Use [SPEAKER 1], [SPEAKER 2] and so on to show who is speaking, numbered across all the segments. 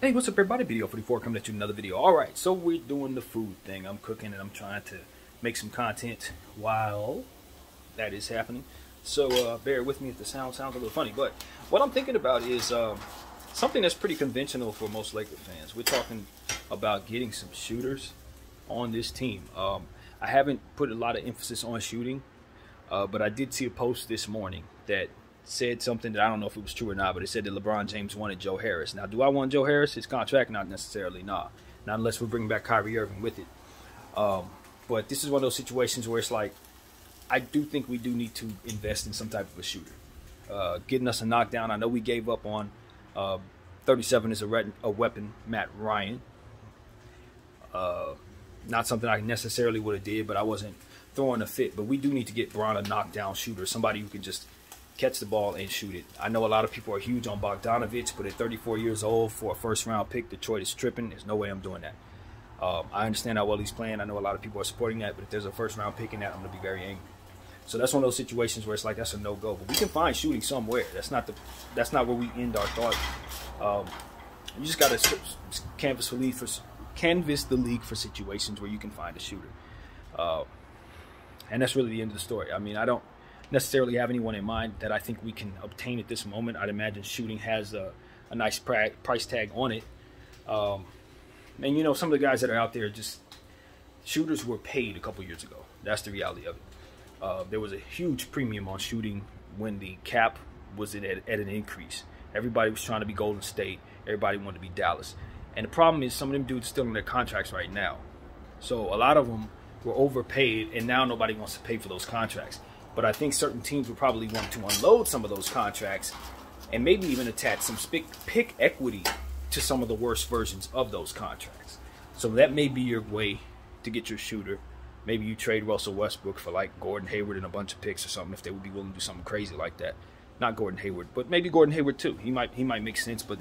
[SPEAKER 1] Hey, what's up everybody? Video 44 coming at you another video. Alright, so we're doing the food thing. I'm cooking and I'm trying to make some content while that is happening. So bear with me if the sounds a little funny. But what I'm thinking about is something that's pretty conventional for most Laker fans. We're talking about getting some shooters on this team. I haven't put a lot of emphasis on shooting, but I did see a post this morning that said something that I don't know if it was true or not, but it said that LeBron James wanted Joe Harris. Now, do I want Joe Harris? His contract? Not necessarily, nah. Not unless we're bringing back Kyrie Irving with it. But this is one of those situations where it's like, I do think we do need to invest in some type of a shooter. Getting us a knockdown. I know we gave up on 37 is a weapon, Matt Ryan. Not something I necessarily would have did, but I wasn't throwing a fit. But we do need to get Bron a knockdown shooter, somebody who can just catch the ball and shoot it. I know a lot of people are huge on Bogdanovich, but at 34 years old for a first-round pick, Detroit is tripping. There's no way I'm doing that. I understand how well he's playing. I know a lot of people are supporting that, but if there's a first-round pick in that, I'm going to be very angry. So that's one of those situations where it's like that's a no-go. But we can find shooting somewhere. That's not where we end our thought. You just got to canvas the league for situations where you can find a shooter. And that's really the end of the story. I mean, I don't necessarily have anyone in mind that I think we can obtain at this moment. I'd imagine shooting has a nice price tag on it. And, you know, some of the guys that are out there, just shooters were paid a couple years ago. That's the reality of it. There was a huge premium on shooting when the cap was at an increase. Everybody was trying to be Golden State. Everybody wanted to be Dallas. And the problem is some of them dudes still in their contracts right now. So a lot of them were overpaid, and now nobody wants to pay for those contracts. But I think certain teams would probably want to unload some of those contracts and maybe even attach some pick equity to some of the worst versions of those contracts. So that may be your way to get your shooter. Maybe you trade Russell Westbrook for like Gordon Hayward and a bunch of picks or something if they would be willing to do something crazy like that. Not Gordon Hayward, but maybe Gordon Hayward too. He might make sense, but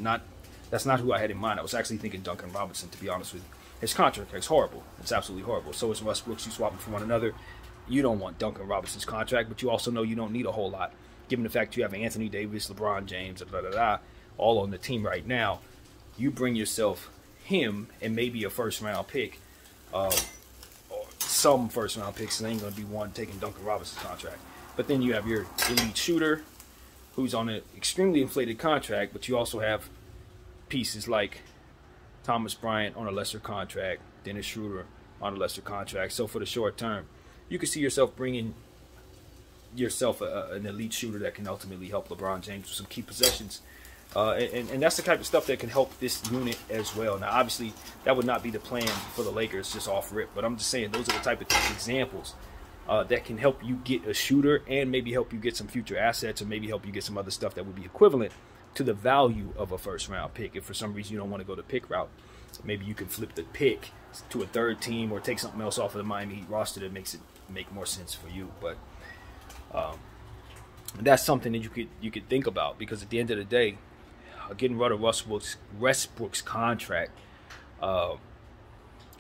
[SPEAKER 1] that's not who I had in mind. I was actually thinking Duncan Robinson, to be honest with you. His contract is horrible. It's absolutely horrible. So is Westbrook's. You swap them for one another. You don't want Duncan Robinson's contract, but you also know you don't need a whole lot, given the fact you have Anthony Davis, LeBron James, all on the team right now. You bring yourself him and maybe a first-round pick, or some first-round picks. There ain't going to be one taking Duncan Robinson's contract. But then you have your elite shooter, who's on an extremely inflated contract, but you also have pieces like Thomas Bryant on a lesser contract, Dennis Schroeder on a lesser contract. So for the short term, you can see yourself bringing yourself an elite shooter that can ultimately help LeBron James with some key possessions. And that's the type of stuff that can help this unit as well. Now, obviously, that would not be the plan for the Lakers just off rip. But I'm just saying those are the type of examples that can help you get a shooter and maybe help you get some future assets or maybe help you get some other stuff that would be equivalent to the value of a first-round pick. If for some reason you don't want to go the pick route, maybe you can flip the pick to a third team or take something else off of the Miami Heat roster that makes it make more sense for you. But that's something that you could think about, because at the end of the day, getting rid of Westbrook's contract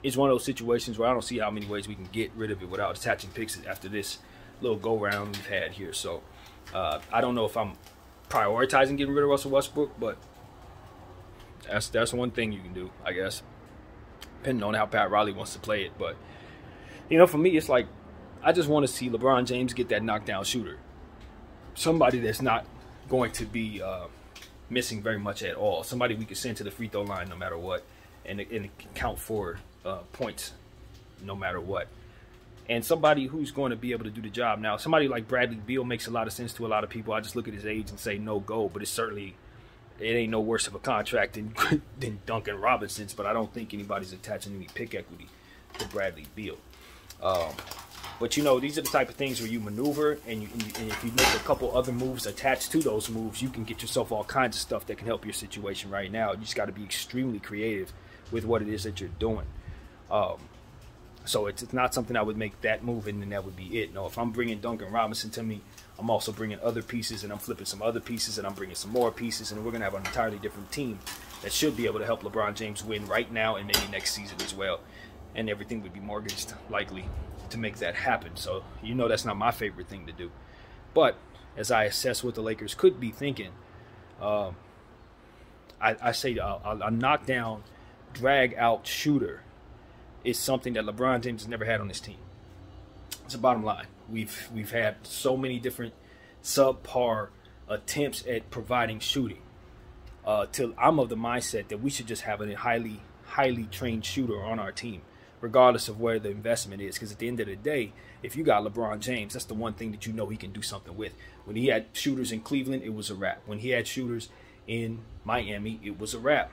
[SPEAKER 1] is one of those situations where I don't see how many ways we can get rid of it without attaching picks after this little go-round we've had here. So I don't know if I'm prioritizing getting rid of Russell Westbrook, but that's one thing you can do, I guess, depending on how Pat Riley wants to play it. But, you know, for me, it's like I just want to see LeBron James get that knockdown shooter. Somebody that's not going to be missing very much at all. Somebody we can send to the free throw line no matter what, and count for points no matter what. And somebody who's going to be able to do the job. Now, somebody like Bradley Beal makes a lot of sense to a lot of people. I just look at his age and say no go, but it ain't no worse of a contract than Duncan Robinson's, but I don't think anybody's attaching any pick equity to Bradley Beal. But, you know, these are the type of things where you maneuver, and if you make a couple other moves attached to those moves, you can get yourself all kinds of stuff that can help your situation right now. You just got to be extremely creative with what it is that you're doing. So it's not something I would make that move and then that would be it. No, if I'm bringing Duncan Robinson to me, I'm also bringing other pieces, and I'm flipping some other pieces, and I'm bringing some more pieces, and we're going to have an entirely different team that should be able to help LeBron James win right now and maybe next season as well. And everything would be mortgaged, likely, to make that happen. So, you know, that's not my favorite thing to do. But as I assess what the Lakers could be thinking, I say a knockdown, drag out shooter is something that LeBron James has never had on his team. It's the bottom line. We've had so many different subpar attempts at providing shooting. Till I'm of the mindset that we should just have a highly trained shooter on our team, regardless of where the investment is. Because at the end of the day, if you got LeBron James, that's the one thing that you know he can do something with. When he had shooters in Cleveland, it was a wrap. When he had shooters in Miami, it was a wrap.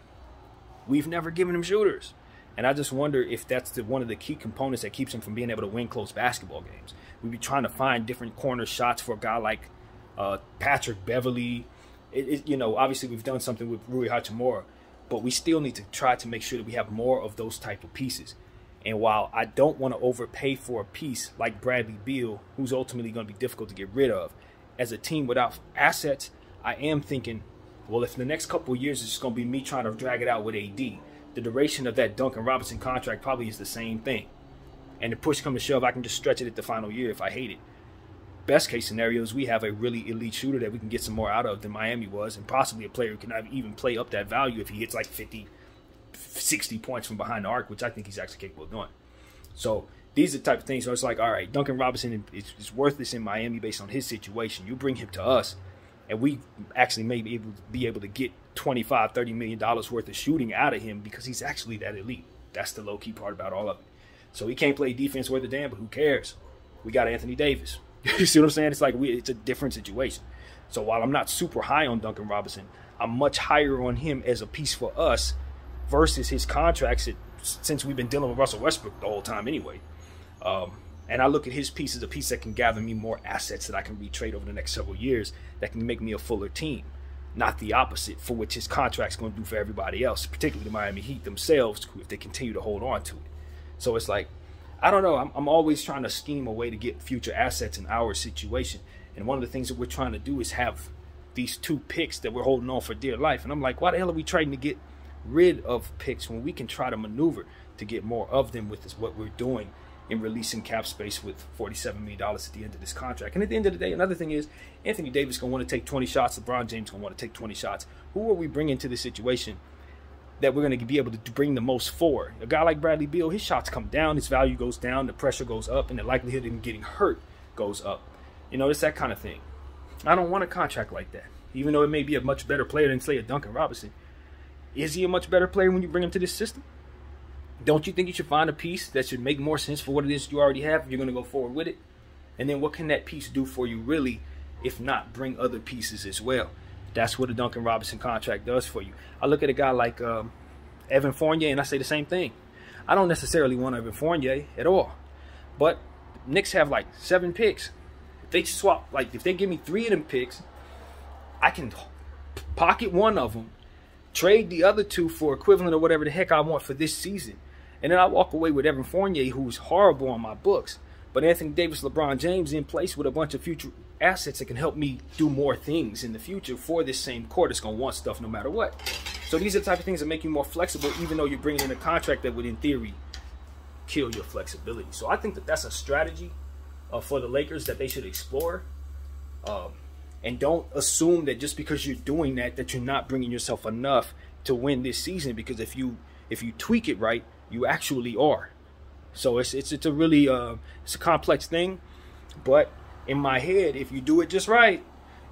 [SPEAKER 1] We've never given him shooters. And I just wonder if that's one of the key components that keeps him from being able to win close basketball games. We be trying to find different corner shots for a guy like Patrick Beverly. You know, obviously we've done something with Rui Hachimura, but we still need to try to make sure that we have more of those type of pieces. And while I don't want to overpay for a piece like Bradley Beal, who's ultimately going to be difficult to get rid of, as a team without assets, I am thinking, well, if the next couple of years is just going to be me trying to drag it out with AD, the duration of that Duncan Robinson contract probably is the same thing. And if push come to shove, I can just stretch it at the final year if I hate it. Best case scenario is we have a really elite shooter that we can get some more out of than Miami was, and possibly a player who can even play up that value if he hits like 50, 60 points from behind the arc, which I think he's actually capable of doing. So these are the type of things. So it's like, all right, Duncan Robinson is worthless in Miami based on his situation. You bring him to us, and we actually may be able to get $25, $30 million worth of shooting out of him because he's actually that elite. That's the low-key part about all of it. So he can't play defense worth a damn, but who cares? We got Anthony Davis. You see what I'm saying? It's like it's a different situation. So while I'm not super high on Duncan Robinson, I'm much higher on him as a piece for us versus his contracts since we've been dealing with Russell Westbrook the whole time anyway. And I look at his piece as a piece that can gather me more assets that I can retrade over the next several years that can make me a fuller team, not the opposite, for which his contract's going to do for everybody else, particularly the Miami Heat themselves, if they continue to hold on to it. So it's like, I don't know. I'm always trying to scheme a way to get future assets in our situation. And one of the things that we're trying to do is have these 2 picks that we're holding on for dear life. And I'm like, why the hell are we trying to get rid of picks when we can try to maneuver to get more of them with what we're doing in releasing cap space with $47 million at the end of this contract? And at the end of the day, another thing is Anthony Davis going to want to take 20 shots. LeBron James going to want to take 20 shots. Who are we bringing to this situation that we're going to be able to bring the most for? A guy like Bradley Beal, his shots come down, his value goes down, the pressure goes up, and the likelihood of him getting hurt goes up. You know, it's that kind of thing. I don't want a contract like that, even though it may be a much better player than, say, a Duncan Robinson. Is he a much better player when you bring him to this system? Don't you think you should find a piece that should make more sense for what it is you already have if you're going to go forward with it? And then what can that piece do for you really, if not bring other pieces as well? That's what a Duncan Robinson contract does for you. I look at a guy like Evan Fournier, and I say the same thing. I don't necessarily want Evan Fournier at all. But Knicks have like 7 picks. If they swap, like if they give me 3 of them picks, I can pocket 1 of them, trade the other 2 for equivalent or whatever the heck I want for this season. And then I walk away with Evan Fournier, who's horrible on my books, but Anthony Davis, LeBron James in place with a bunch of future assets that can help me do more things in the future for this same core that's going to want stuff no matter what. So these are the type of things that make you more flexible, even though you're bringing in a contract that would, in theory, kill your flexibility. So I think that that's a strategy for the Lakers that they should explore. And don't assume that just because you're doing that, that you're not bringing yourself enough to win this season. Because if you tweak it right, you actually are. So it's a really it's a complex thing. But in my head, if you do it just right,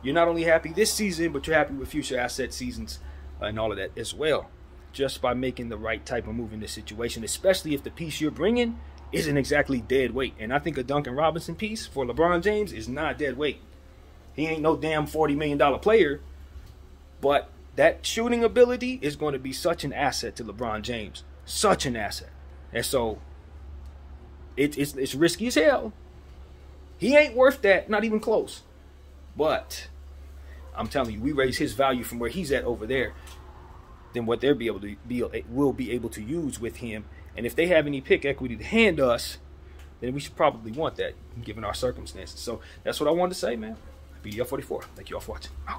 [SPEAKER 1] you're not only happy this season, but you're happy with future asset seasons and all of that as well. Just by making the right type of move in this situation, especially if the piece you're bringing isn't exactly dead weight. And I think a Duncan Robinson piece for LeBron James is not dead weight. He ain't no damn $40 million player, but that shooting ability is going to be such an asset to LeBron James. Such an asset. And so it's risky as hell. He ain't worth that, not even close. But I'm telling you, we raise his value from where he's at over there, then what they'll will be able to use with him. And if they have any pick equity to hand us, then we should probably want that, given our circumstances. So that's what I wanted to say, man. BDL44. Thank you all for watching. Out.